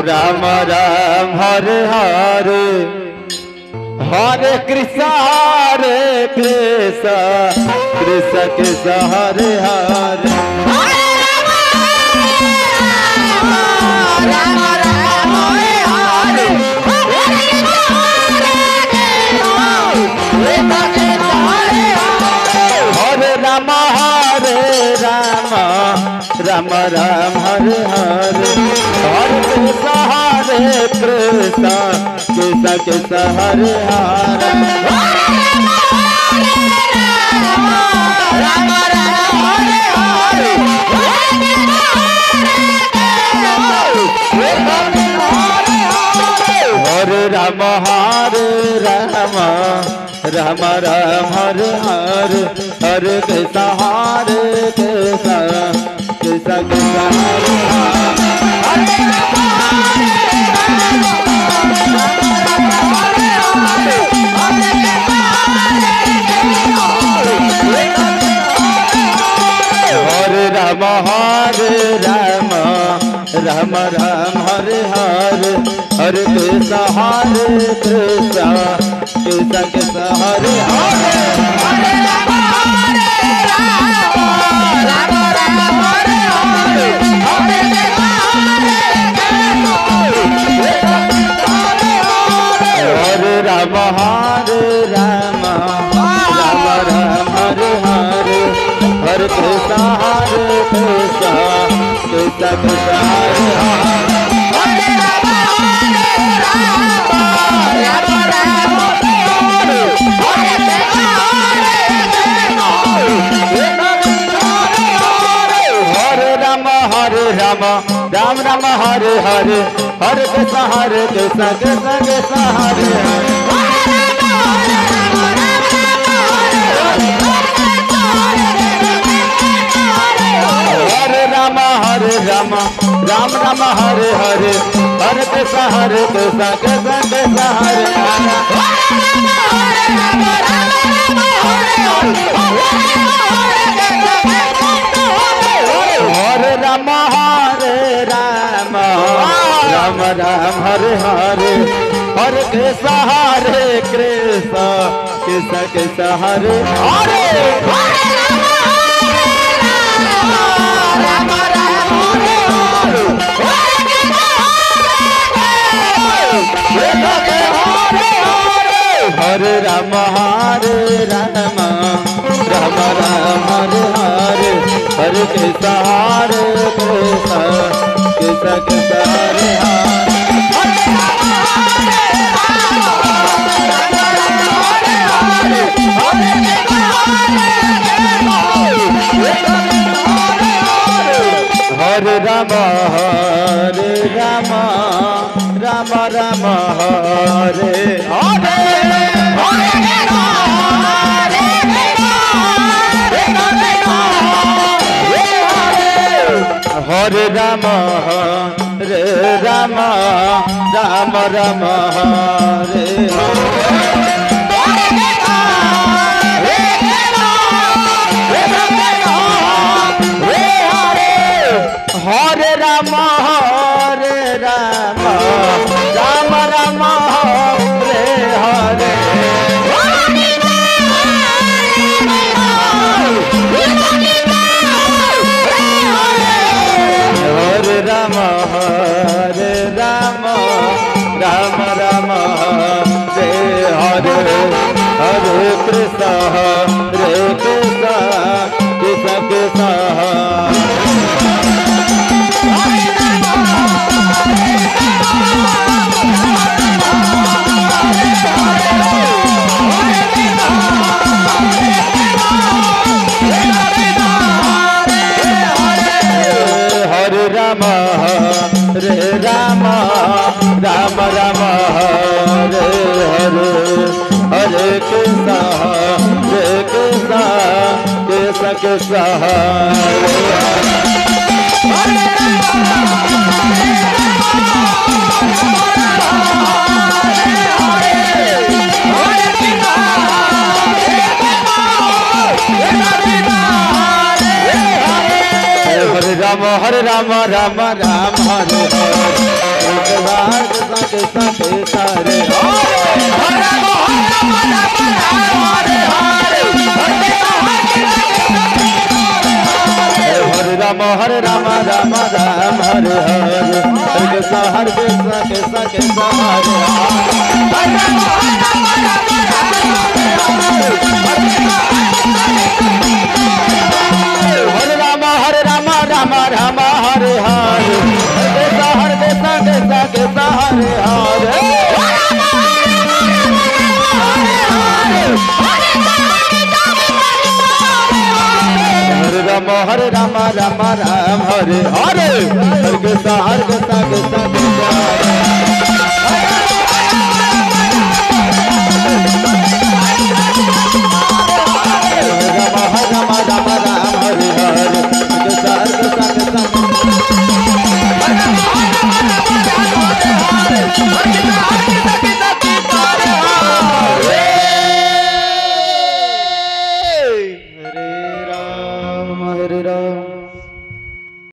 Ram Ram Hare Hare Hare Krishna Krishna Krishna Hare Hare Ram Ram Hare Hare Hare Ram Ram Ram Hare Hare Hare Krishna Krishna Krishna Hare Hare Ram Ram Hare Hare Hare Ram Ram Ram Hare Hare Hare Krishna Krishna Krishna Hare Hare Ram Ram Ram Hare Hare Hare Krishna Krishna Krishna Hare Hare Hare Ram Ram Ram Hare Hare Hare Krishna Krishna Krishna Hare Ram Ram Hare Hare Hare Krishna Krishna Krishna Hare Hare Hare Ram Ram Ram Hare Hare Hare Krishna Krishna Krishna Hare Hare Ram Ram Ram Hare Hare Hare Krishna Krishna Krishna Hare Hare Hare Ram Ram Ram Hare Hare Hare Krishna Krishna Krishna Hare Hare Ram Ram Ram Hare Hare Hare Ram Ram Ram Hare Hare Ram Ram Ram Hare Hare Hare Ram Ram Ram Hare Hare Hare Krishna Krishna Krishna Hare Ram Ram Ram Hare Hare Hare Krishna Krishna Krishna Hare Hare Ram Ram Ram Hare Hare Krishna Krishna Hare Hare Ram Hare Ram Ram Ram Hare Hare Hare Krishna Krishna Krishna Hare Hare Ram Ram Ram Hare Hare Hare Krishna Krishna Hare Hare Hare Ram Ram Ram Hare Hare Hare Krishna Krishna Hare Ram